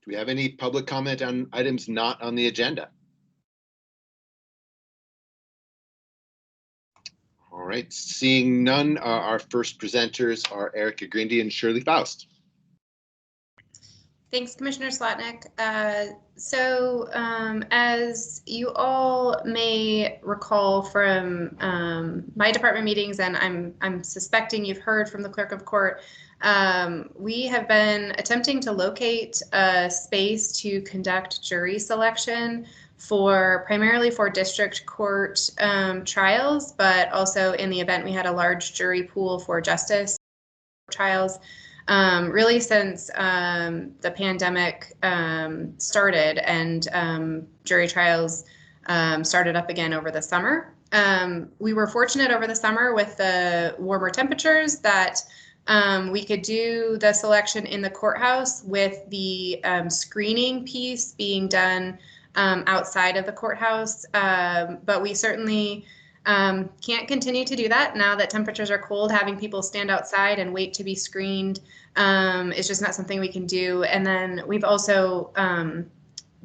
Do we have any public comment on items not on the agenda? All right, seeing none, our first presenters are Erica Grindy and Shirley Faust. Thanks, Commissioner Slotnick. As you all may recall from my department meetings, and I'm suspecting you've heard from the clerk of court, we have been attempting to locate a space to conduct jury selection primarily for district court trials, but also in the event we had a large jury pool for justice trials. Really since the pandemic started and jury trials started up again over the summer. We were fortunate over the summer with the warmer temperatures that we could do the selection in the courthouse with the screening piece being done outside of the courthouse, but we certainly can't continue to do that now that temperatures are cold. Having people stand outside and wait to be screened is just not something we can do. And then we've also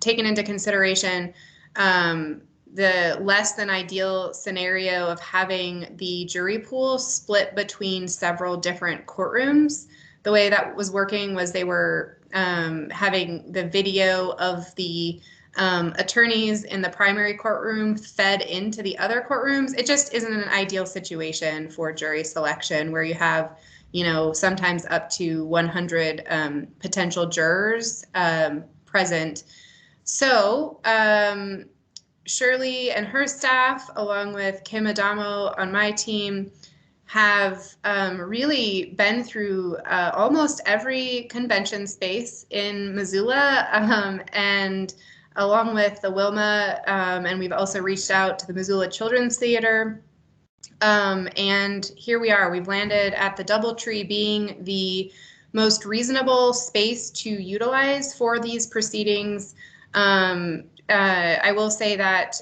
taken into consideration the less than ideal scenario of having the jury pool split between several different courtrooms. The way that was working was they were having the video of the attorneys in the primary courtroom fed into the other courtrooms. It just isn't an ideal situation for jury selection where you have, sometimes up to 100 potential jurors present. So Shirley and her staff, along with Kim Adamo on my team, have really been through almost every convention space in Missoula, and along with the Wilma, and we've also reached out to the Missoula Children's Theater. And here we are. We've landed at the DoubleTree being the most reasonable space to utilize for these proceedings. I will say that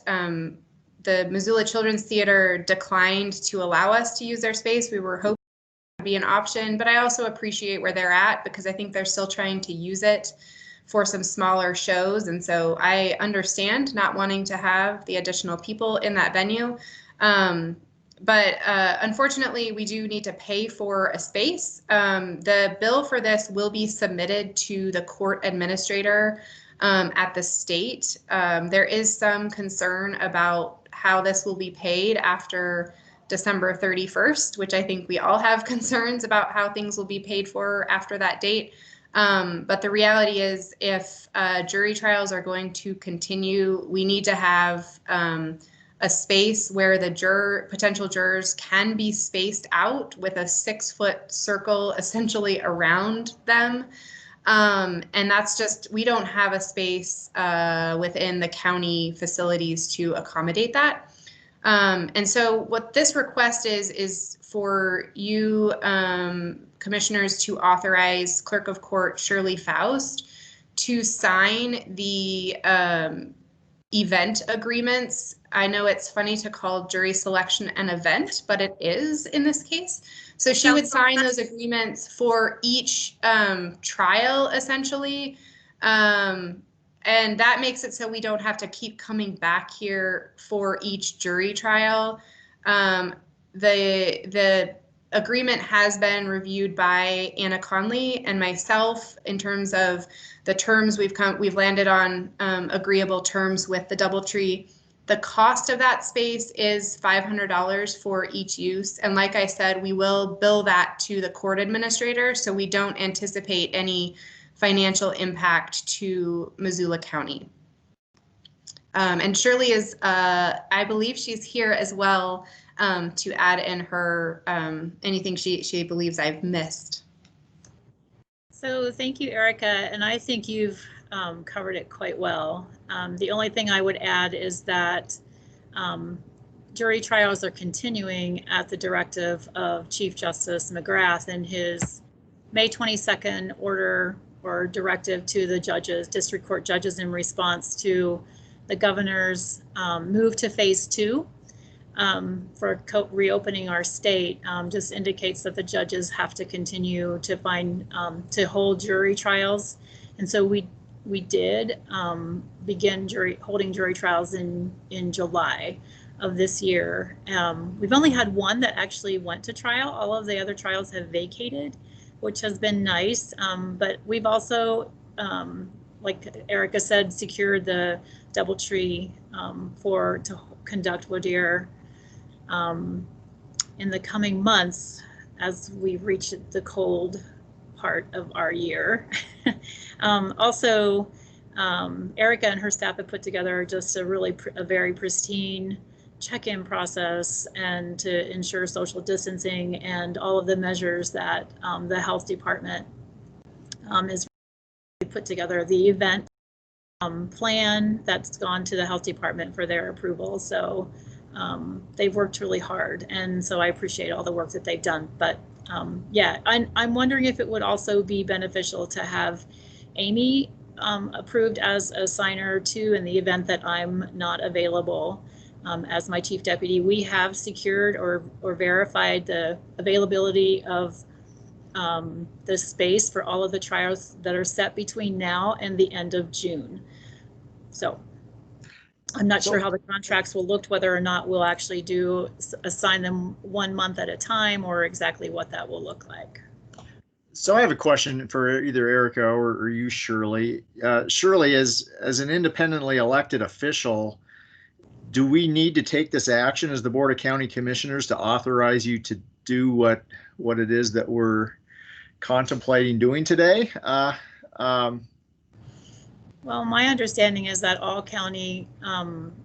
the Missoula Children's Theater declined to allow us to use their space. We were hoping it would be an option, but I also appreciate where they're at because I think they're still trying to use it for some smaller shows. And so I understand not wanting to have the additional people in that venue. But unfortunately, we do need to pay for a space. The bill for this will be submitted to the court administrator at the state. There is some concern about how this will be paid after December 31st, which I think we all have concerns about how things will be paid for after that date. But the reality is if jury trials are going to continue, we need to have a space where the potential jurors can be spaced out with a 6-foot circle essentially around them. And that's just, we don't have a space within the county facilities to accommodate that. And so what this request is for you commissioners to authorize Clerk of Court Shirley Faust to sign the event agreements. I know it's funny to call jury selection an event, but it is in this case. So she would sign those agreements for each trial, essentially. And that makes it so we don't have to keep coming back here for each jury trial. The agreement has been reviewed by Anna Conley and myself in terms of the terms we've landed on agreeable terms with the DoubleTree. The cost of that space is $500 for each use. And like I said, we will bill that to the court administrator. So we don't anticipate any financial impact to Missoula County. And Shirley is, I believe she's here as well to add in her anything she believes I've missed. So thank you, Erica. And I think you've covered it quite well. The only thing I would add is that jury trials are continuing at the directive of Chief Justice McGrath in his May 22nd order or directive to the judges, district court judges, in response to the governor's move to phase 2 for reopening our state. Just indicates that the judges have to continue to to hold jury trials. And so we we did begin holding jury trials in July of this year. We've only had one that actually went to trial. All of the other trials have vacated, which has been nice. But we've also, like Erica said, secured the DoubleTree to conduct voir dire in the coming months as we reach the cold part of our year. Also, Erica and her staff have put together just a very pristine check-in process and to ensure social distancing and all of the measures that the health department is put together. The event plan that's gone to the health department for their approval. So they've worked really hard, and so I appreciate all the work that they've done. But yeah, I'm wondering if it would also be beneficial to have Amy approved as a signer too in the event that I'm not available as my chief deputy. We have secured or verified the availability of the space for all of the trials that are set between now and the end of June. So I'm not sure how the contracts will look, whether or not we'll actually assign them 1 month at a time, or exactly what that will look like. So I have a question for either Erica or you, Shirley. Shirley, as an independently elected official, do we need to take this action as the Board of County Commissioners to authorize you to do what it is that we're contemplating doing today? Well, my understanding is that all county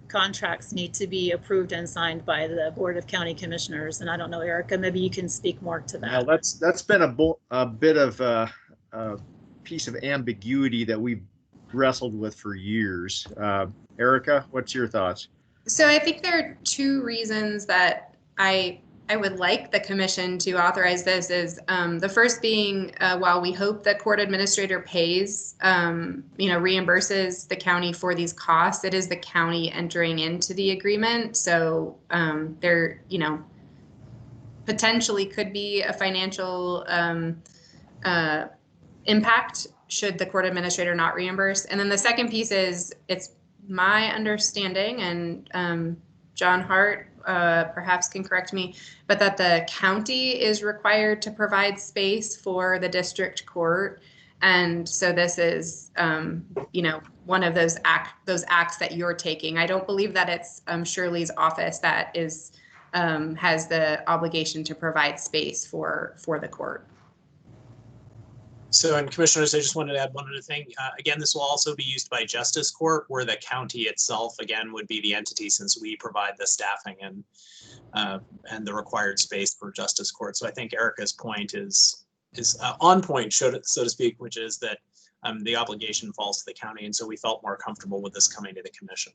contracts need to be approved and signed by the Board of County Commissioners. And I don't know, Erica, maybe you can speak more to that. Well, that's been a bit of a piece of ambiguity that we've wrestled with for years. Erica, what's your thoughts? So I think there are two reasons that I would like the commission to authorize this. Is the first being, while we hope the court administrator pays, reimburses the county for these costs, it is the county entering into the agreement. So there, potentially could be a financial impact should the court administrator not reimburse. And then the second piece is, it's my understanding, and John Hart perhaps can correct me, but that the county is required to provide space for the district court. And so this is, one of those acts that you're taking. I don't believe that it's Shirley's office that is has the obligation to provide space for the court. So, and commissioners, I just wanted to add one other thing. Again, this will also be used by Justice Court, where the county itself, again, would be the entity, since we provide the staffing and the required space for Justice Court. So I think Erica's point is on point, so to speak, which is that the obligation falls to the county. And so we felt more comfortable with this coming to the commission.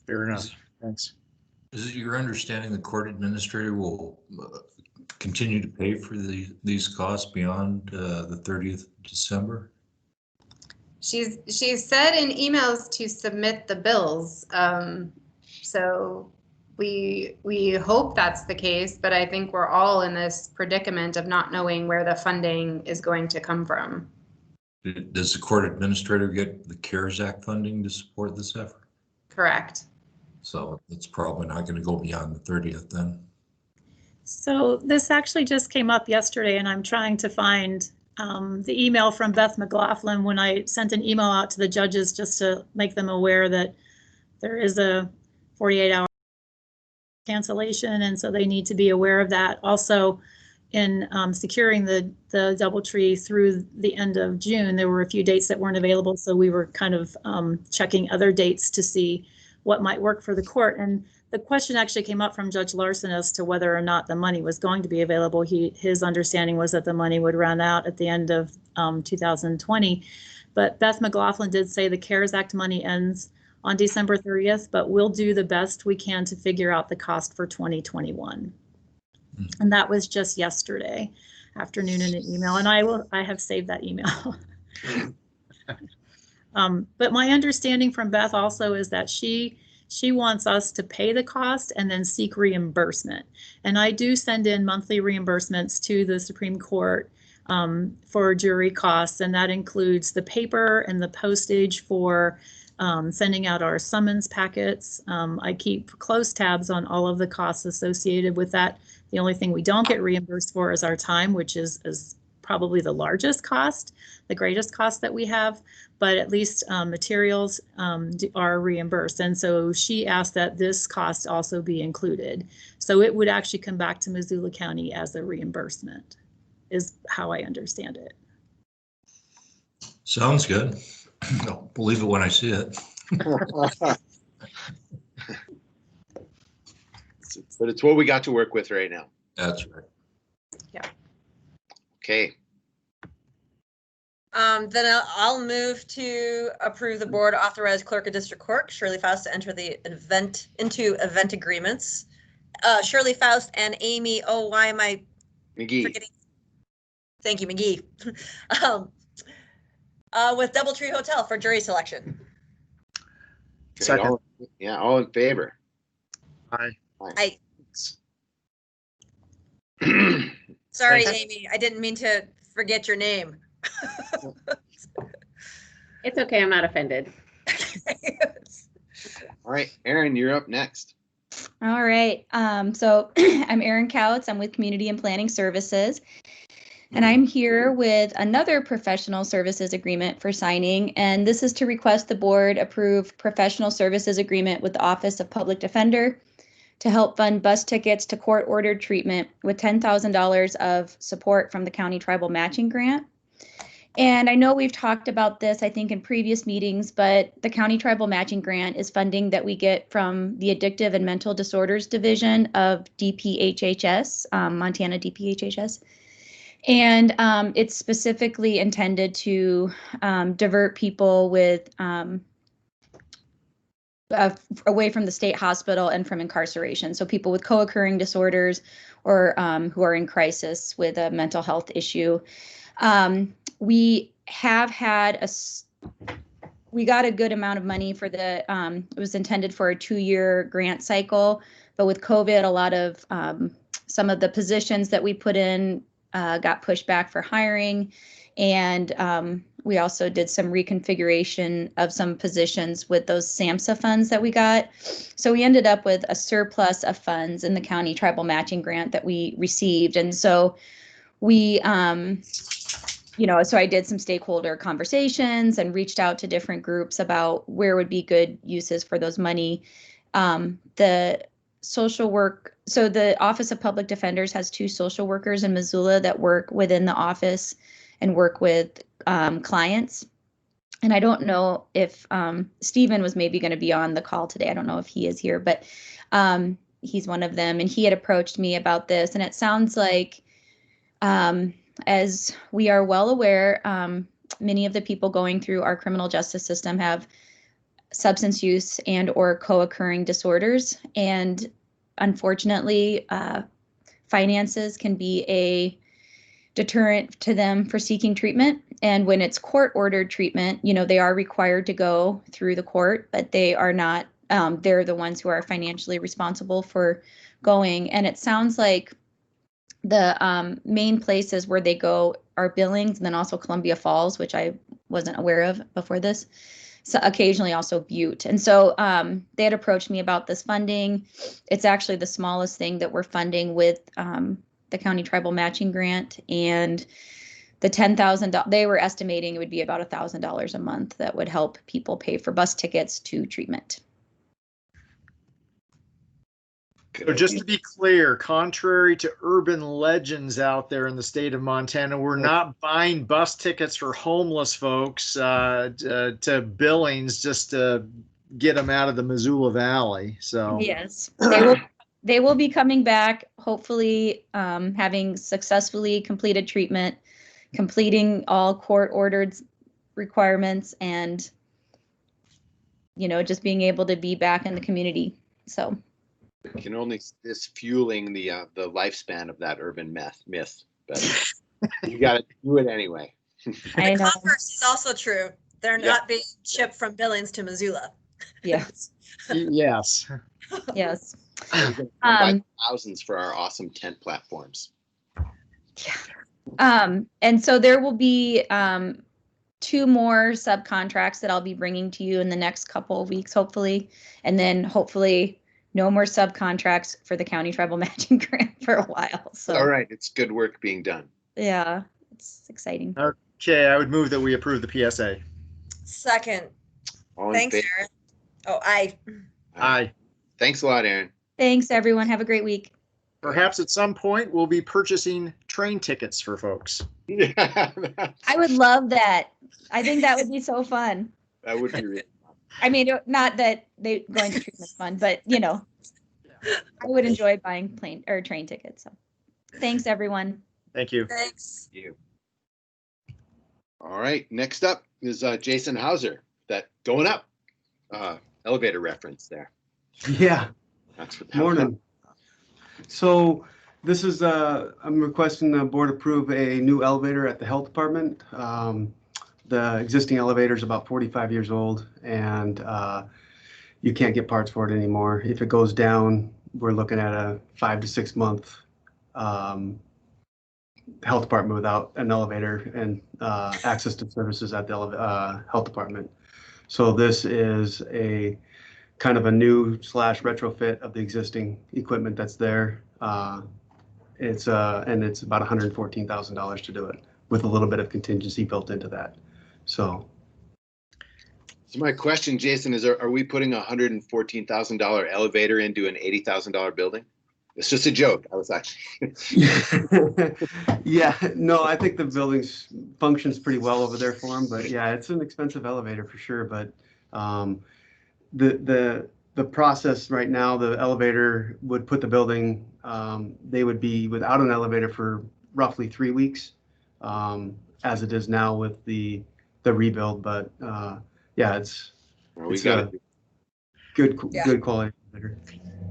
Fair enough. Thanks. Is it your understanding the court administrator will continue to pay for these costs beyond the 30th of December? She's said in emails to submit the bills. So we hope that's the case, but I think we're all in this predicament of not knowing where the funding is going to come from. Does the court administrator get the CARES Act funding to support this effort? Correct. So it's probably not going to go beyond the 30th then. So this actually just came up yesterday, and I'm trying to find the email from Beth McLaughlin when I sent an email out to the judges just to make them aware that there is a 48-hour cancellation, and so they need to be aware of that. Also, in securing the DoubleTree through the end of June, there were a few dates that weren't available, so we were kind of checking other dates to see what might work for the court. And the question actually came up from Judge Larson as to whether or not the money was going to be available. His understanding was that the money would run out at the end of 2020. But Beth McLaughlin did say the CARES Act money ends on December 30th, but we'll do the best we can to figure out the cost for 2021. And that was just yesterday afternoon in an email, and I have saved that email. But my understanding from Beth also is that she wants us to pay the cost and then seek reimbursement. And I do send in monthly reimbursements to the Supreme Court for jury costs, and that includes the paper and the postage for sending out our summons packets. I keep close tabs on all of the costs associated with that. The only thing we don't get reimbursed for is our time, which is probably the largest cost, the greatest cost that we have, but at least materials are reimbursed. And so she asked that this cost also be included. So it would actually come back to Missoula County as a reimbursement, is how I understand it. Sounds good. I'll believe it when I see it. But it's what we got to work with right now. That's right. Okay. Then I'll move to approve the board authorize clerk of district court Shirley Faust to enter the into event agreements. Shirley Faust and Amy. Oh, why am I McGee. forgetting? Thank you, McGee. With Doubletree Hotel for jury selection. Okay, Second. all in favor. Aye. Sorry, Thanks. Amy. I didn't mean to forget your name. It's okay, I'm not offended. All right, Erin, you're up next. All right. So I'm Erin Couts. I'm with Community and Planning Services. And I'm here with another professional services agreement for signing. And this is to request the board approve professional services agreement with the Office of Public Defender to help fund bus tickets to court-ordered treatment with $10,000 of support from the County Tribal Matching Grant. And I know we've talked about this, I think, in previous meetings, but the County Tribal Matching Grant is funding that we get from the Addictive and Mental Disorders Division of DPHHS, Montana DPHHS. And it's specifically intended to divert people with away from the state hospital and from incarceration. So people with co-occurring disorders or who are in crisis with a mental health issue. We have had we got a good amount of money for the, it was intended for a 2-year grant cycle, but with COVID, a lot of some of the positions that we put in got pushed back for hiring. And we also did some reconfiguration of some positions with those SAMHSA funds that we got. So we ended up with a surplus of funds in the county tribal matching grant that we received. And so we, so I did some stakeholder conversations and reached out to different groups about where would be good uses for those money. The social work, so the Office of Public Defenders has 2 social workers in Missoula that work within the office and work with clients. And I don't know if Stephen was maybe going to be on the call today. I don't know if he is here, but he's one of them. And he had approached me about this. And it sounds like, as we are well aware, many of the people going through our criminal justice system have substance use and or co-occurring disorders. And unfortunately, finances can be a deterrent to them for seeking treatment. And when it's court-ordered treatment, they are required to go through the court, but they are not, they're the ones who are financially responsible for going. And it sounds like the main places where they go are Billings and then also Columbia Falls, which I wasn't aware of before this. So occasionally also Butte. And so they had approached me about this funding. It's actually the smallest thing that we're funding with the county tribal matching grant, and the $10,000, they were estimating it would be about $1,000 a month that would help people pay for bus tickets to treatment. So just to be clear, contrary to urban legends out there in the state of Montana, we're not buying bus tickets for homeless folks to Billings just to get them out of the Missoula Valley. So yes, they will be coming back, hopefully having successfully completed treatment, completing all court-ordered requirements, and just being able to be back in the community. So. It can only is fueling the lifespan of that urban myth, but you got to do it anyway. I know. The converse is also true. They're not being shipped from Billings to Missoula. Yes. Yes. Yes. Buy thousands for our awesome tent platforms. Yeah. And so there will be 2 more subcontracts that I'll be bringing to you in the next couple of weeks, hopefully. And then hopefully no more subcontracts for the county tribal matching grant for a while. So, All right, it's good work being done. yeah, it's exciting. Okay, I would move that we approve the PSA. Second. All in Thanks, favor? Aaron. Oh, aye. Aye. Thanks a lot, Aaron. Thanks, everyone. Have a great week. Perhaps at some point we'll be purchasing train tickets for folks. Yeah, I would love that. I think that would be so fun. that would be really fun. I mean, not that going to treatment's fun, but I would enjoy buying plane or train tickets. So thanks, everyone. Thank you. Thanks. You. All right, next up is Jason Hauser. That going up elevator reference there. Yeah, That's what morning. So this is, I'm requesting the board approve a new elevator at the health department. The existing elevator is about 45 years old and you can't get parts for it anymore. If it goes down, we're looking at a 5 to 6 month health department without an elevator and access to services at the health department. So this is a kind of a new / retrofit of the existing equipment that's there. It's about $114,000 to do it with a little bit of contingency built into that. So my question, Jason, is are we putting a $114,000 elevator into an $80,000 building? It's just a joke. I was actually. Yeah, no, I think the building's functions pretty well over there for them, but yeah, it's an expensive elevator for sure. But the process right now, the elevator would put the building, they would be without an elevator for roughly 3 weeks, as it is now with the rebuild. But yeah, it's a good quality elevator.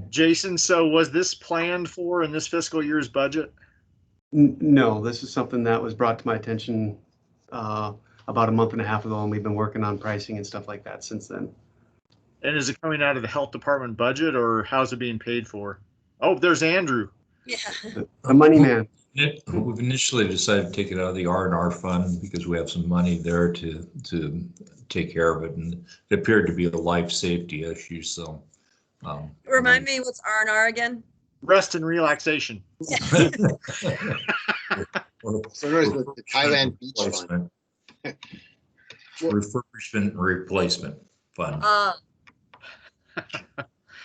Jason, so was this planned for in this fiscal year's budget? No, this is something that was brought to my attention about a month and a half ago, and we've been working on pricing and stuff like that since then. And is it coming out of the health department budget, or how's it being paid for? Oh, there's Andrew. Yeah. The money man. We've initially decided to take it out of the R&R fund because we have some money there to take care of it, and it appeared to be a life safety issue. So, Remind me, what's R&R again? Rest and relaxation. So there's the Thailand beach fund. Refurbishment and replacement fund.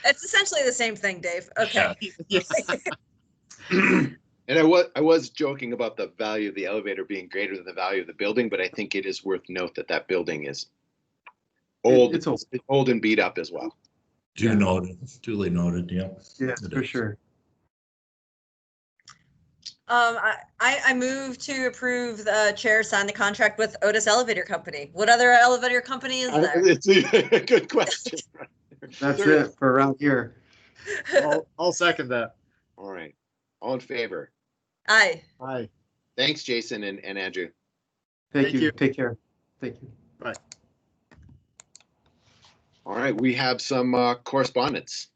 It's essentially the same thing, Dave. Okay. Yeah. And I was joking about the value of the elevator being greater than the value of the building, but I think it is worth note that building is old. It's old and beat up as well. Duly noted. Yeah. Yeah, for sure. I move to approve the chair sign the contract with Otis Elevator Company. What other elevator company is there? It's a good question. That's it for around here. I'll second that. All right. All in favor? Aye. Aye. Thanks, Jason and Andrew. Thank you. Take care. Thank you. Bye. All right, we have some correspondence.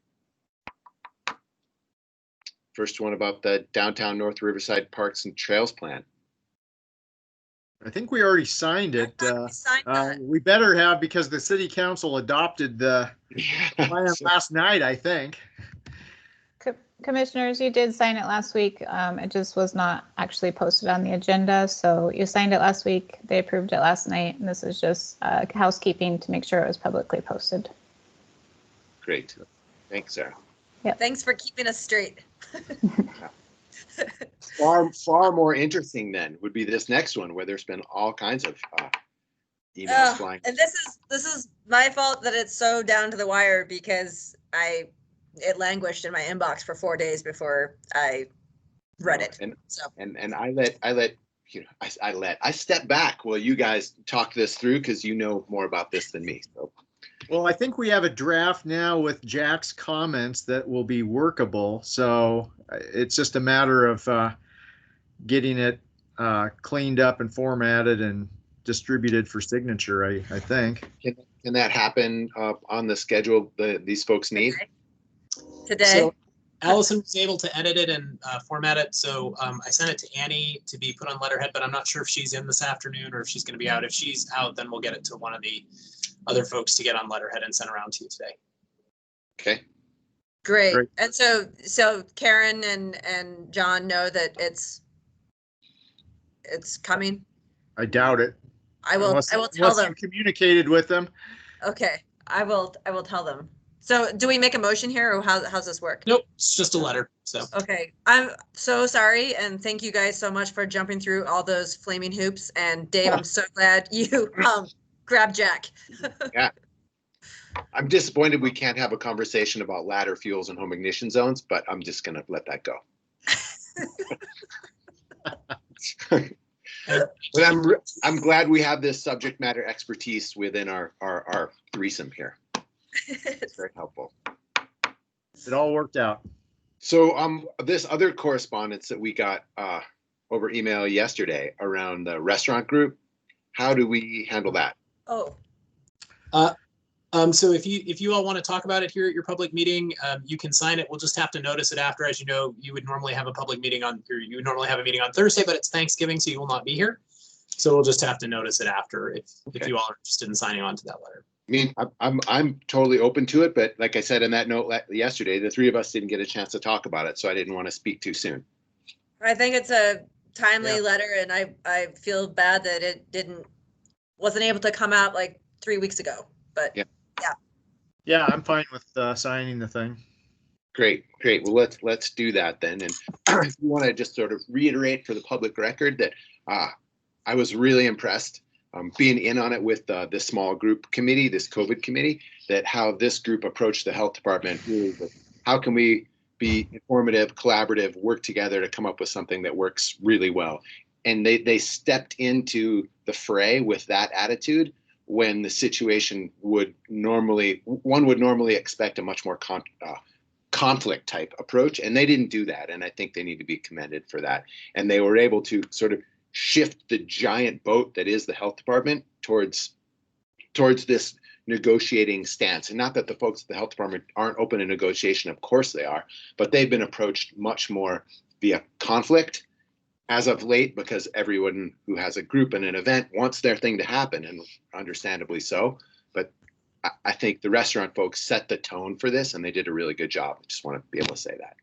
First one about the downtown North Riverside Parks and Trails plan. I think we already signed it. We signed that. We better have, because the city council adopted the plan last night, I think. Commissioners, you did sign it last week. It just was not actually posted on the agenda. So you signed it last week. They approved it last night. And this is just housekeeping to make sure it was publicly posted. Great. Thanks, Sarah. Yep. Thanks for keeping us straight. Far more interesting then would be this next one, where there's been all kinds of emails flying. And this is my fault that it's so down to the wire, because it languished in my inbox for 4 days before I read it. And so I stepped back while you guys talk this through, because you know more about this than me. So. Well, I think we have a draft now with Jack's comments that will be workable. So it's just a matter of getting it cleaned up and formatted and distributed for signature, I think. Can that happen on the schedule that these folks need? Today? Allison was able to edit it and format it, so I sent it to Annie to be put on letterhead, but I'm not sure if she's in this afternoon or if she's going to be out. If she's out, then we'll get it to one of the other folks to get on letterhead and send around to you today. Okay. Great. Great. And so Karen and John know that it's coming. I doubt it. I will tell Unless them. you communicated with them. Okay, I will tell them. So do we make a motion here, or how's this work? Nope, it's just a letter. So Okay, I'm so sorry, and thank you guys so much for jumping through all those flaming hoops. And Dave, I'm so glad you grabbed Jack. Yeah. I'm disappointed we can't have a conversation about ladder fuels and home ignition zones, but I'm just gonna let that go. But I'm glad we have this subject matter expertise within our threesome here. It's very helpful. It all worked out. So this other correspondence that we got over email yesterday around the restaurant group, how do we handle that? Oh. So if you all want to talk about it here at your public meeting, you can sign it. We'll just have to notice it after. As you know, you would normally have a public meeting you would normally have a meeting on Thursday, but it's Thanksgiving, so you will not be here. So we'll just have to notice it after if you all are interested in signing on to that letter. I mean, I'm totally open to it, but like I said in that note yesterday, the three of us didn't get a chance to talk about it, so I didn't want to speak too soon. I think it's a timely letter, and I feel bad that it wasn't able to come out like 3 weeks ago, but Yeah, I'm fine with signing the thing. Great. Well, let's do that then. And if you want to just sort of reiterate for the public record that I was really impressed being in on it with this small group committee, this COVID committee, that how this group approached the health department. Really, how can we be informative, collaborative, work together to come up with something that works really well? And they stepped into the fray with that attitude when the situation would normally expect a much more conflict type approach, and they didn't do that. And I think they need to be commended for that. And they were able to sort of shift the giant boat that is the health department towards this negotiating stance. And not that the folks at the health department aren't open to negotiation, of course they are, but they've been approached much more via conflict as of late, because everyone who has a group and an event wants their thing to happen, and understandably so. But I think the restaurant folks set the tone for this, and they did a really good job. I just want to be able to say that.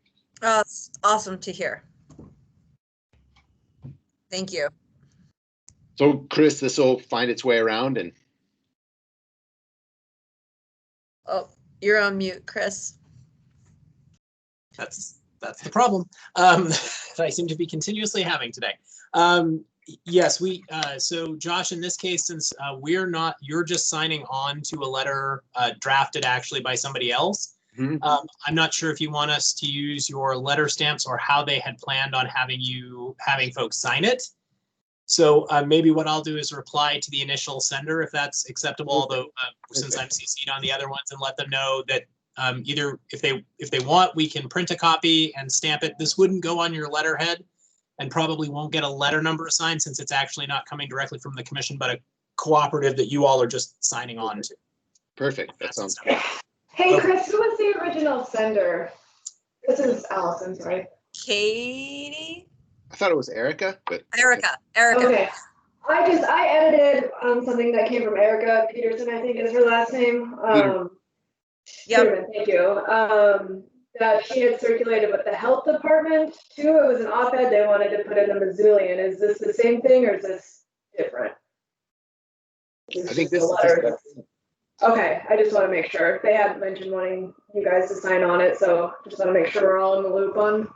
it's awesome to hear. Thank you. So Chris, this will find its way around, and Oh, you're on mute, Chris. That's the problem that I seem to be continuously having today. Yes, so Josh, in this case, since you're just signing on to a letter drafted actually by somebody else. Mm-hmm. I'm not sure if you want us to use your letter stamps or how they had planned on having folks sign it. So maybe what I'll do is reply to the initial sender if that's acceptable, although since I'm CC'd on the other ones, and let them know that either if they want, we can print a copy and stamp it. This wouldn't go on your letterhead and probably won't get a letter number assigned, since it's actually not coming directly from the commission, but a cooperative that you all are just signing on to. Perfect. That sounds good. Hey, Chris, who was the original sender? This is Allison, right? Katie? I thought it was Erica, but Erica. Okay. I edited something that came from Erica Peterson, I think is her last name. Peterman, thank you. That she had circulated with the health department too. It was an op-ed they wanted to put in the Missoulian. Is this the same thing, or is this different? I think this is okay. I just want to make sure. They had mentioned wanting you guys to sign on it, so just want to make sure we're all in the loop on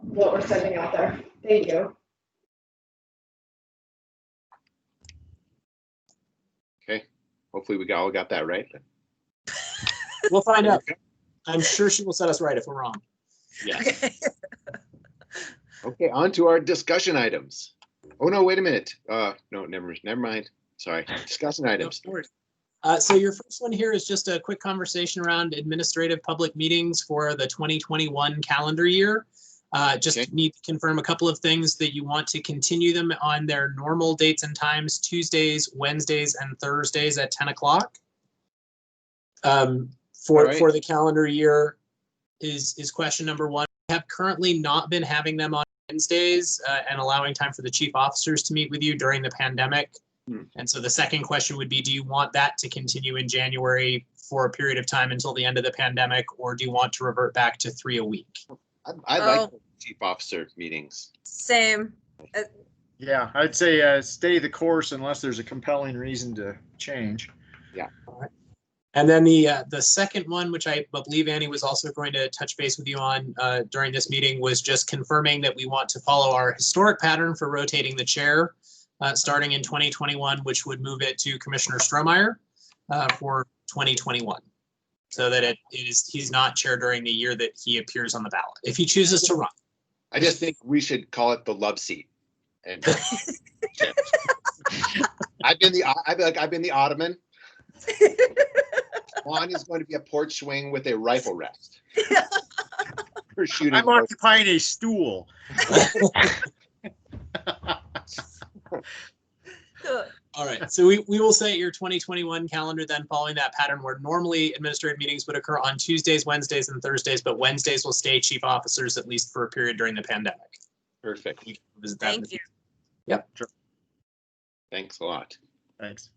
what we're sending out there. Thank you. Okay. Hopefully we all got that right. We'll find out. I'm sure she will set us right if we're wrong. Yes. Okay, on to our discussion items. Oh no, wait a minute. No, never mind. Sorry. Discussion items. So your first one here is just a quick conversation around administrative public meetings for the 2021 calendar year. Just need to confirm a couple of things, that you want to continue them on their normal dates and times, Tuesdays, Wednesdays, and Thursdays at 10 o'clock. For the calendar year. is question number one. We have currently not been having them on Wednesdays and allowing time for the chief officers to meet with you during the pandemic. And so the second question would be, do you want that to continue in January for a period of time until the end of the pandemic, or do you want to revert back to 3 a week? I like chief officer meetings. Same. Yeah, I'd say stay the course unless there's a compelling reason to change. Yeah. All right. And then the second one, which I believe Annie was also going to touch base with you on during this meeting, was just confirming that we want to follow our historic pattern for rotating the chair starting in 2021, which would move it to Commissioner Strohmeyer for 2021. So that he's not chair during the year that he appears on the ballot, if he chooses to run. I just think we should call it the love seat. And I've been the ottoman. Juan is going to be a porch swing with a rifle rest. For shooting. I'm occupying a stool. All right, so we will set your 2021 calendar then following that pattern, where normally administrative meetings would occur on Tuesdays, Wednesdays, and Thursdays, but Wednesdays will stay chief officers at least for a period during the pandemic. Perfect. Thank you. Yep. Sure. Thanks a lot. Thanks.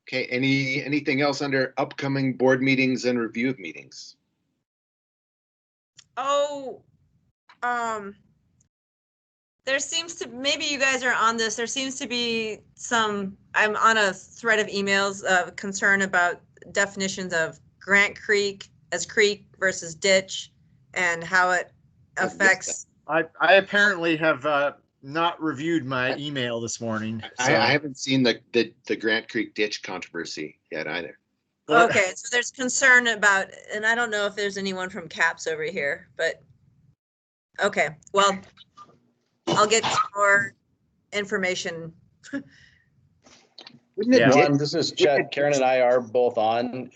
Okay, anything else under upcoming board meetings and review of meetings? There seems to, maybe you guys are on this, there seems to be some, I'm on a thread of emails of concern about definitions of Grant Creek as creek versus ditch and how it affects. I apparently have not reviewed my email this morning. So. I haven't seen the Grant Creek ditch controversy yet either. Okay, so there's concern about, and I don't know if there's anyone from CAPS over here, but okay, well, I'll get more information. Juan, this is Chet. Karen and I are both on,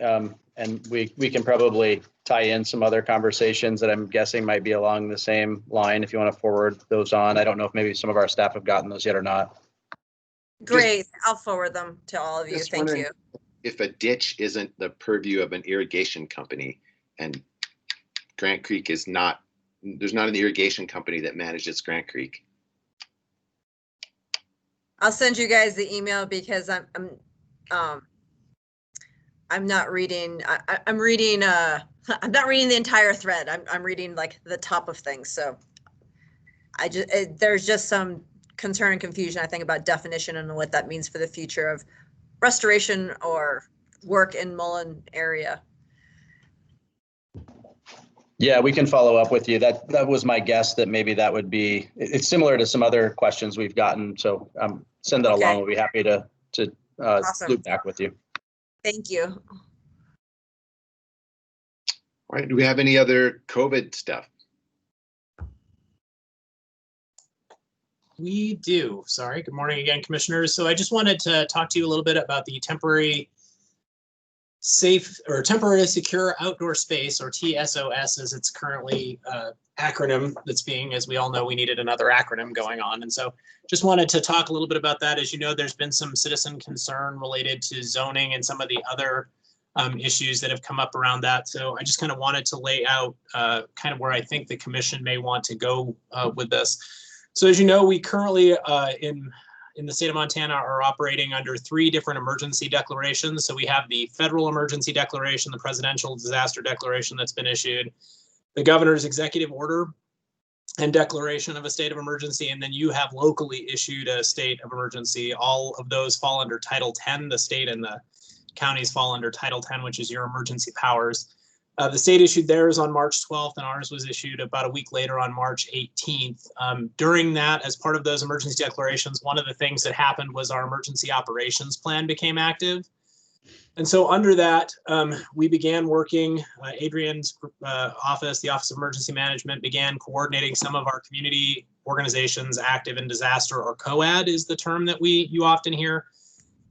and we can probably tie in some other conversations that I'm guessing might be along the same line if you want to forward those on. I don't know if maybe some of our staff have gotten those yet or not. Great, I'll forward them to all of you. Thank you. If a ditch isn't the purview of an irrigation company, and Grant Creek is not, there's not an irrigation company that manages Grant Creek. I'll send you guys the email because I'm not reading. I'm reading. I'm not reading the entire thread. I'm reading like the top of things. So there's just some concern and confusion, I think, about definition and what that means for the future of restoration or work in Mullen area. Yeah, we can follow up with you. That was my guess, that maybe that would be, it's similar to some other questions we've gotten. So send that along. We'll be happy to Awesome. loop back with you. Thank you. All right, do we have any other COVID stuff? We do. Sorry. Good morning again, commissioners. So I just wanted to talk to you a little bit about the temporary safe or temporary secure outdoor space, or TSOS as it's currently acronym that's being, as we all know, we needed another acronym going on. And so just wanted to talk a little bit about that. As you know, there's been some citizen concern related to zoning and some of the other issues that have come up around that. So I just kind of wanted to lay out kind of where I think the commission may want to go with this. So as you know, we currently in the state of Montana are operating under 3 different emergency declarations. So we have the federal emergency declaration, the presidential disaster declaration that's been issued, the governor's executive order and declaration of a state of emergency, and then you have locally issued a state of emergency. All of those fall under Title 10. The state and the counties fall under Title 10, which is your emergency powers. The state issued theirs on March 12th, and ours was issued about a week later on March 18th. During that, as part of those emergency declarations, one of the things that happened was our emergency operations plan became active. And so under that, we began working, Adrian's office, the Office of Emergency Management, began coordinating some of our community organizations active in disaster, or COAD is the term that you often hear.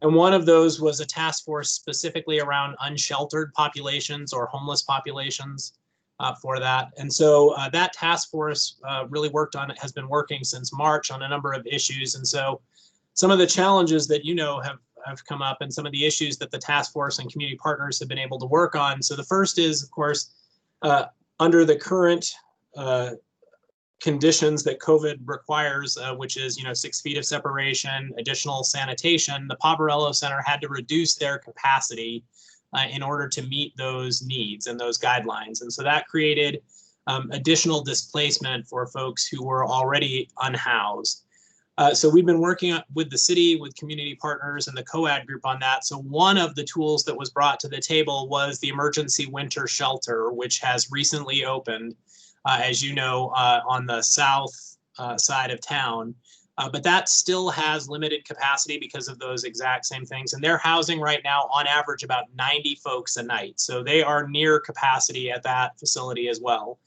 And one of those was a task force specifically around unsheltered populations or homeless populations for that. And so that task force really has been working since March on a number of issues. And so some of the challenges that have come up, and some of the issues that the task force and community partners have been able to work on. So the first is, of course, Under the current conditions that COVID requires, which is 6 feet of separation, additional sanitation, the Poverello Center had to reduce their capacity in order to meet those needs and those guidelines. And so that created additional displacement for folks who were already unhoused. So we've been working with the city, with community partners and the COAD group on that. So one of the tools that was brought to the table was the emergency winter shelter, which has recently opened, as you know, on the south side of town. But that still has limited capacity because of those exact same things. And they're housing right now on average about 90 folks a night. So they are near capacity at that facility as well.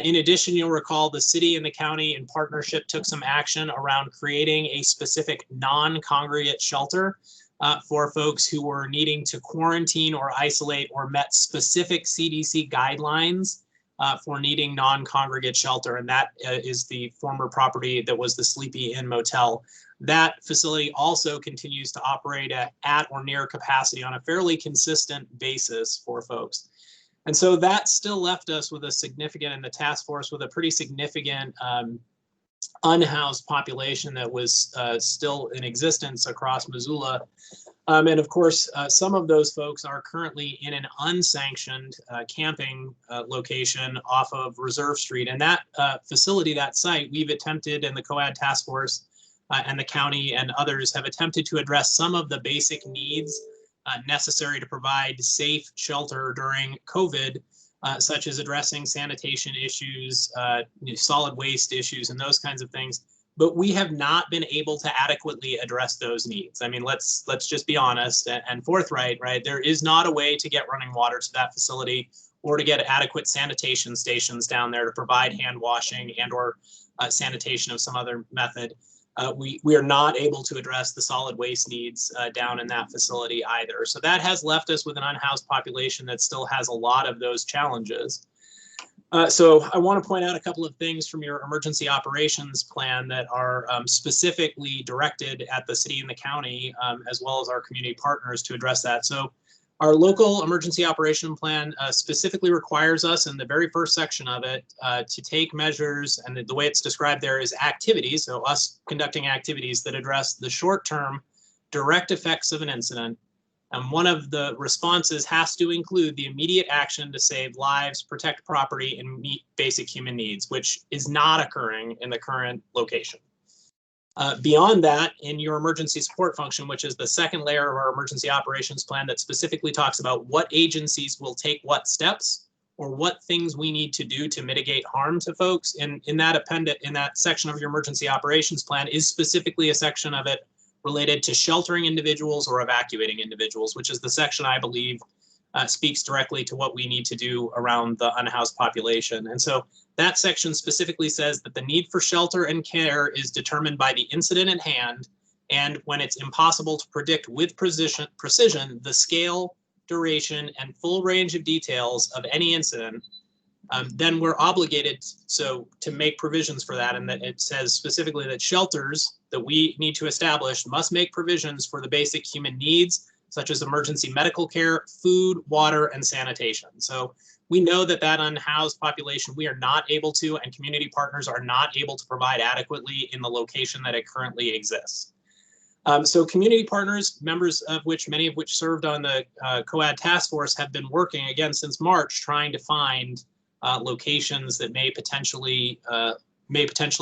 In addition, you'll recall the city and the county in partnership took some action around creating a specific non-congregate shelter for folks who were needing to quarantine or isolate or met specific CDC guidelines for needing non-congregate shelter. And that is the former property that was the Sleepy Inn Motel. That facility also continues to operate at or near capacity on a fairly consistent basis for folks. And so that still left us with a significant, in the task force, with a pretty significant unhoused population that was still in existence across Missoula. And of course, some of those folks are currently in an unsanctioned camping location off of Reserve Street. And that facility, that site, we've attempted, and the COAD task force and the county and others have attempted to address some of the basic needs necessary to provide safe shelter during COVID, such as addressing sanitation issues, solid waste issues, and those kinds of things. But we have not been able to adequately address those needs. I mean, let's just be honest and forthright, right? There is not a way to get running water to that facility or to get adequate sanitation stations down there to provide hand washing and or sanitation of some other method. We are not able to address the solid waste needs down in that facility either. So that has left us with an unhoused population that still has a lot of those challenges. So I want to point out a couple of things from your emergency operations plan that are specifically directed at the city and the county, as well as our community partners to address that. So our local emergency operation plan specifically requires us in the very first section of it to take measures, and the way it's described there is activities, so us conducting activities that address the short-term direct effects of an incident. And one of the responses has to include the immediate action to save lives, protect property, and meet basic human needs, which is not occurring in the current location. Beyond that, in your emergency support function, which is the second layer of our emergency operations plan that specifically talks about what agencies will take what steps or what things we need to do to mitigate harm to folks, in that section of your emergency operations plan is specifically a section of it related to sheltering individuals or evacuating individuals, which is the section I believe speaks directly to what we need to do around the unhoused population. And so that section specifically says that the need for shelter and care is determined by the incident at hand, and when it's impossible to predict with precision the scale, duration, and full range of details of any incident, then we're obligated to make provisions for that. And that it says specifically that shelters that we need to establish must make provisions for the basic human needs, such as emergency medical care, food, water, and sanitation. So we know that unhoused population, we are not able to, and community partners are not able to provide adequately in the location that it currently exists. So community partners, members of which, many of which served on the COAD task force, have been working again since March, trying to find locations that may potentially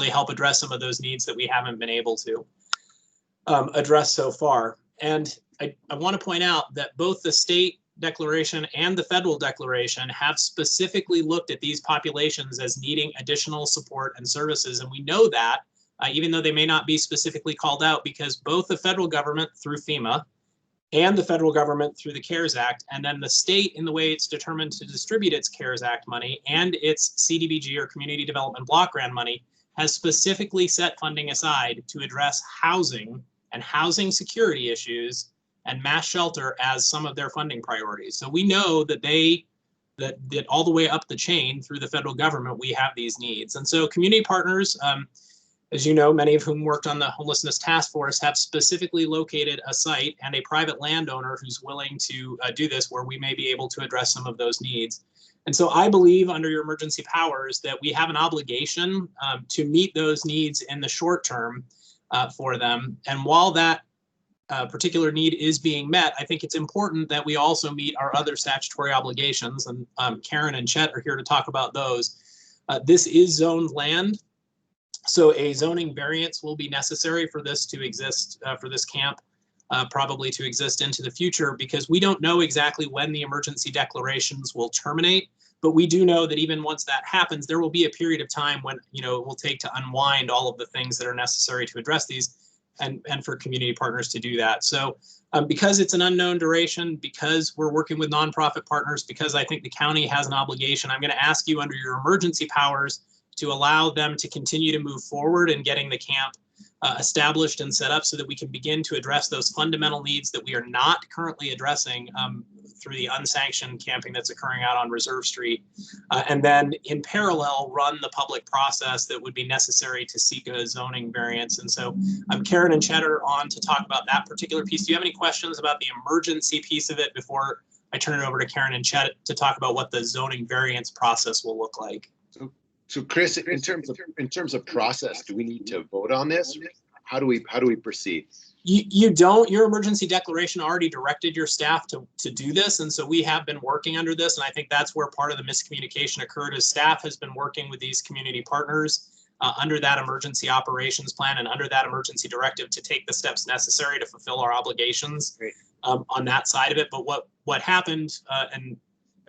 help address some of those needs that we haven't been able to address so far. And I want to point out that both the state declaration and the federal declaration have specifically looked at these populations as needing additional support and services. And we know that, even though they may not be specifically called out, because both the federal government through FEMA and the federal government through the CARES Act, and then the state in the way it's determined to distribute its CARES Act money and its CDBG or Community Development Block Grant money, has specifically set funding aside to address housing and housing security issues and mass shelter as some of their funding priorities. So we know that that all the way up the chain through the federal government, we have these needs. And so community partners, as you know, many of whom worked on the homelessness task force, have specifically located a site and a private landowner who's willing to do this, where we may be able to address some of those needs. And so I believe under your emergency powers that we have an obligation to meet those needs in the short term for them. And while that particular need is being met, I think it's important that we also meet our other statutory obligations. And Karen and Chet are here to talk about those. This is zoned land. So a zoning variance will be necessary for this to exist, for this camp, probably to exist into the future, because we don't know exactly when the emergency declarations will terminate. But we do know that even once that happens, there will be a period of time when, you know, it will take to unwind all of the things that are necessary to address these, and for community partners to do that. So because it's an unknown duration, because we're working with nonprofit partners, because I think the county has an obligation, I'm going to ask you under your emergency powers to allow them to continue to move forward in getting the camp established and set up, so that we can begin to address those fundamental needs that we are not currently addressing through the unsanctioned camping that's occurring out on Reserve Street. And then in parallel, run the public process that would be necessary to seek a zoning variance. And so Karen and Chet are on to talk about that particular piece. Do you have any questions about the emergency piece of it before I turn it over to Karen and Chet to talk about what the zoning variance process will look like? So Chris, in terms of process, do we need to vote on this? How do we proceed? You don't. Your emergency declaration already directed your staff to do this, and so we have been working under this, and I think that's where part of the miscommunication occurred. Is staff has been working with these community partners under that emergency operations plan and under that emergency directive to take the steps necessary to fulfill our obligations on that side of it. But what happened, and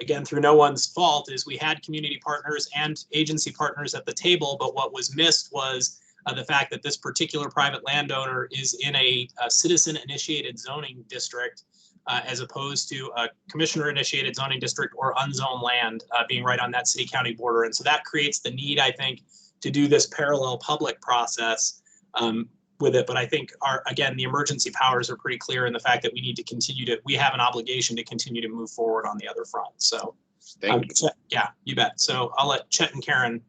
again, through no one's fault, is we had community partners and agency partners at the table, but what was missed was the fact that this particular private landowner is in a citizen-initiated zoning district, as opposed to a commissioner-initiated zoning district or unzoned land being right on that city-county border. And so that creates the need, I think, to do this parallel public process with it. But I think again, the emergency powers are pretty clear in the fact that we need to we have an obligation to continue to move forward on the other front. So Thank you. Yeah, you bet. So I'll let Chet and Karen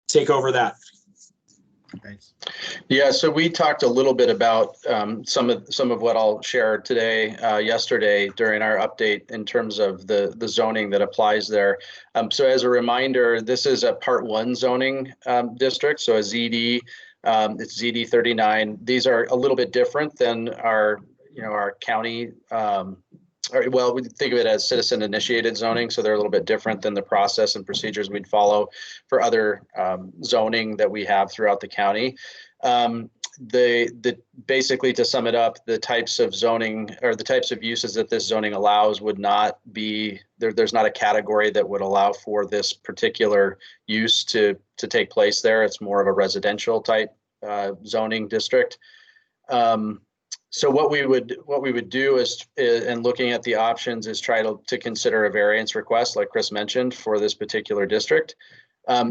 take over that. Thanks. Yeah, so we talked a little bit about some of what I'll share today, yesterday during our update in terms of the zoning that applies there. So as a reminder, this is a Part 1 zoning district, so a ZD. It's ZD 39. These are a little bit different than our county. Well, we think of it as citizen initiated zoning, so they're a little bit different than the process and procedures we'd follow for other zoning that we have throughout the county. Basically, to sum it up, the types of zoning or the types of uses that this zoning allows would not be there. There's not a category that would allow for this particular use to take place there. It's more of a residential type zoning district. So what we would do is, in looking at the options, is try to consider a variance request, like Chris mentioned, for this particular district.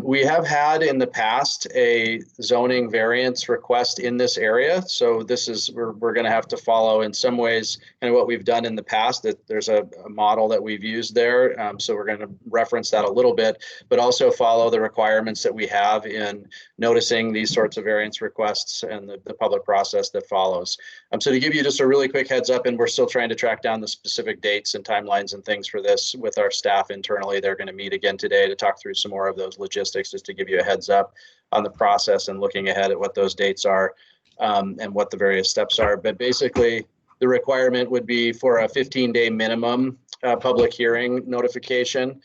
We have had in the past a zoning variance request in this area. So this is, we're going to have to follow in some ways kind of what we've done in the past. That there's a model that we've used there. So we're going to reference that a little bit, but also follow the requirements that we have in noticing these sorts of variance requests and the public process that follows. So to give you just a really quick heads up, and we're still trying to track down the specific dates and timelines and things for this with our staff internally. They're going to meet again today to talk through some more of those logistics, just to give you a heads up on the process and looking ahead at what those dates are and what the various steps are. But basically, the requirement would be for a 15-day minimum public hearing notification.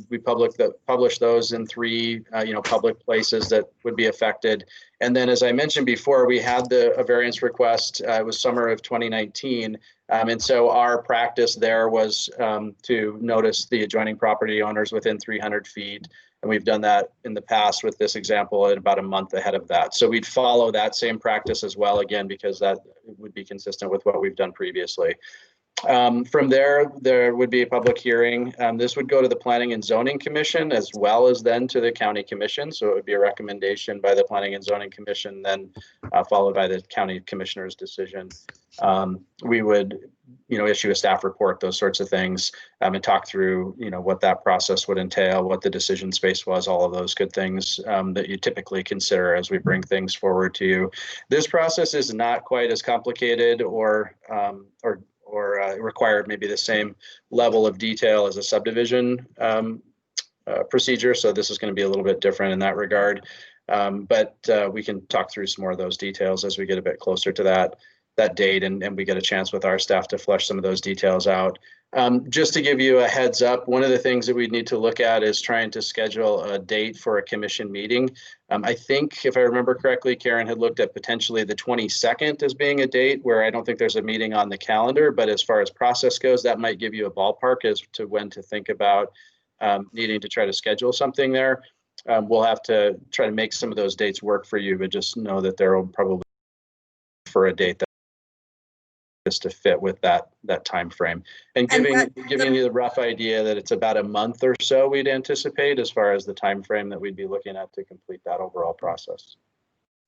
We publish those in 3 public places that would be affected. And then, as I mentioned before, we had a variance request. It was summer of 2019. And so our practice there was to notice the adjoining property owners within 300 feet. And we've done that in the past with this example at about a month ahead of that. So we'd follow that same practice as well, again, because that would be consistent with what we've done previously. From there would be a public hearing. This would go to the Planning and Zoning Commission as well as then to the County Commission. So it would be a recommendation by the Planning and Zoning Commission, then followed by the County Commissioner's decision. We would issue a staff report, those sorts of things, and talk through, what that process would entail, what the decision space was, all of those good things that you typically consider as we bring things forward to you. This process is not quite as complicated or required maybe the same level of detail as a subdivision procedure. So this is going to be a little bit different in that regard. But we can talk through some more of those details as we get a bit closer to that date and we get a chance with our staff to flesh some of those details out. Just to give you a heads up, one of the things that we need to look at is trying to schedule a date for a commission meeting. I think if I remember correctly, Karen had looked at potentially the 22nd as being a date where I don't think there's a meeting on the calendar, but as far as process goes, that might give you a ballpark as to when to think about needing to try to schedule something there. We'll have to try to make some of those dates work for you, but just know that there will probably for a date that is to fit with that time frame. And giving you the rough idea that it's about a month or so we'd anticipate as far as the time frame that we'd be looking at to complete that overall process.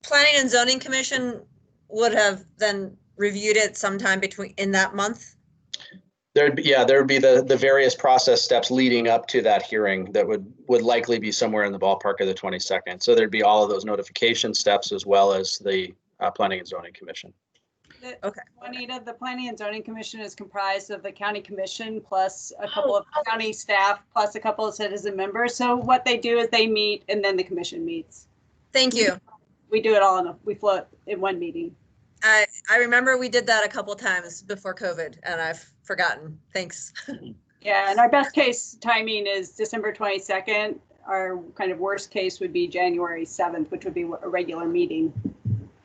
Planning and Zoning Commission would have then reviewed it sometime in that month? There would be the various process steps leading up to that hearing that would likely be somewhere in the ballpark of the 22nd. So there'd be all of those notification steps as well as the Planning and Zoning Commission. Okay. Juanita, the Planning and Zoning Commission is comprised of the county commission plus a couple of county staff plus a couple of citizen members. So what they do is they meet and then the commission meets. Thank you. We do it all we float in one meeting. I remember we did that a couple times before COVID and I've forgotten. Thanks. Yeah, and our best case timing is December 22nd. Our kind of worst case would be January 7th, which would be a regular meeting.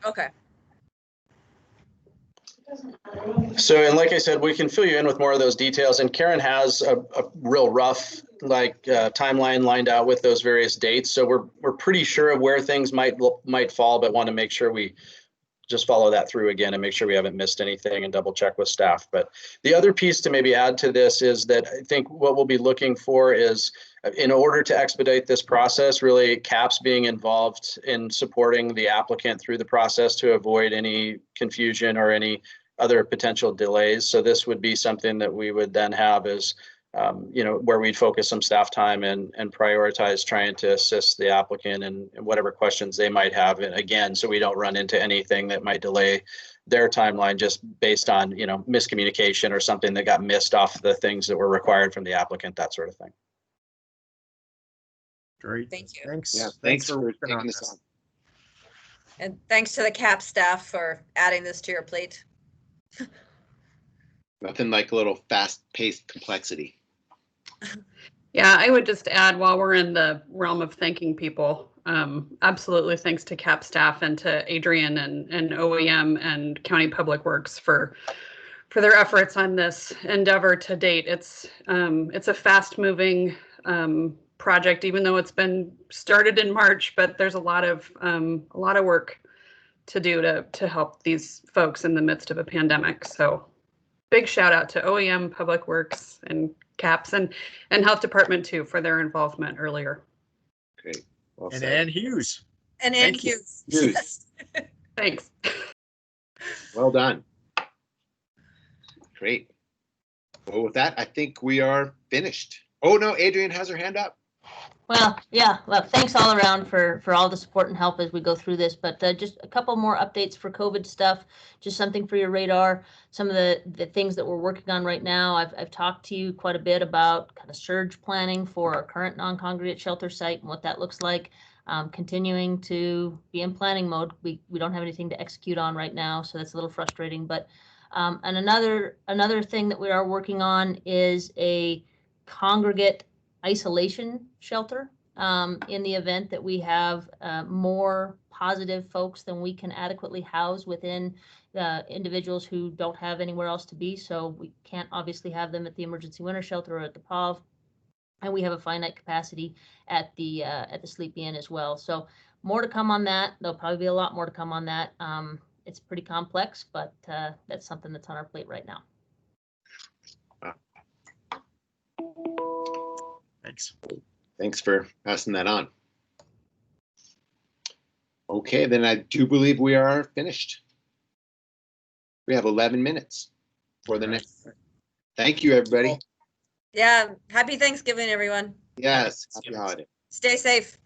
Okay. So, and like I said, we can fill you in with more of those details. And Karen has a real rough timeline lined out with those various dates. So we're pretty sure of where things might fall, but want to make sure we just follow that through again and make sure we haven't missed anything and double check with staff. But the other piece to maybe add to this is that I think what we'll be looking for is, in order to expedite this process, really CAPS being involved in supporting the applicant through the process to avoid any confusion or any other potential delays. So this would be something that we would then have as where we'd focus some staff time and prioritize trying to assist the applicant in whatever questions they might have. And again, so we don't run into anything that might delay their timeline just based on, miscommunication or something that got missed off the things that were required from the applicant, that sort of thing. Great. Thank you. Thanks. Yeah, Thanks for working taking on this this. on. And thanks to the CAP staff for adding this to your plate. Nothing like a little fast-paced complexity. Yeah, I would just add, while we're in the realm of thanking people, absolutely thanks to CAP staff and to Adrian and OEM and County Public Works for their efforts on this endeavor to date. It's a fast-moving project, even though it's been started in March, but there's a lot of work to do to help these folks in the midst of a pandemic. So big shout out to OEM, Public Works, and CAPS and Health Department too for their involvement earlier. Great. Well And said. Ann Hughes. And Ann Hughes. Hughes. Thanks. Well done. Great. Well, with that, I think we are finished. Oh no, Adrian has her hand up. Well, yeah, well, thanks all around for all the support and help as we go through this, but just a couple more updates for COVID stuff, just something for your radar. Some of the things that we're working on right now, I've talked to you quite a bit about kind of surge planning for our current non-congregate shelter site and what that looks like. Continuing to be in planning mode. We don't have anything to execute on right now, so that's a little frustrating. But and another thing that we are working on is a congregate isolation shelter in the event that we have more positive folks than we can adequately house within individuals who don't have anywhere else to be. So we can't obviously have them at the emergency winter shelter or at the POV. And we have a finite capacity at the Sleepy Inn as well. So more to come on that. There'll probably be a lot more to come on that. It's pretty complex, but that's something that's on our plate right now. Thanks. Thanks for passing that on. Okay, then I do believe we are finished. We have 11 minutes. for the next. Thank you, everybody. Yeah. Happy Thanksgiving, everyone. Yes. Happy holiday. Stay safe.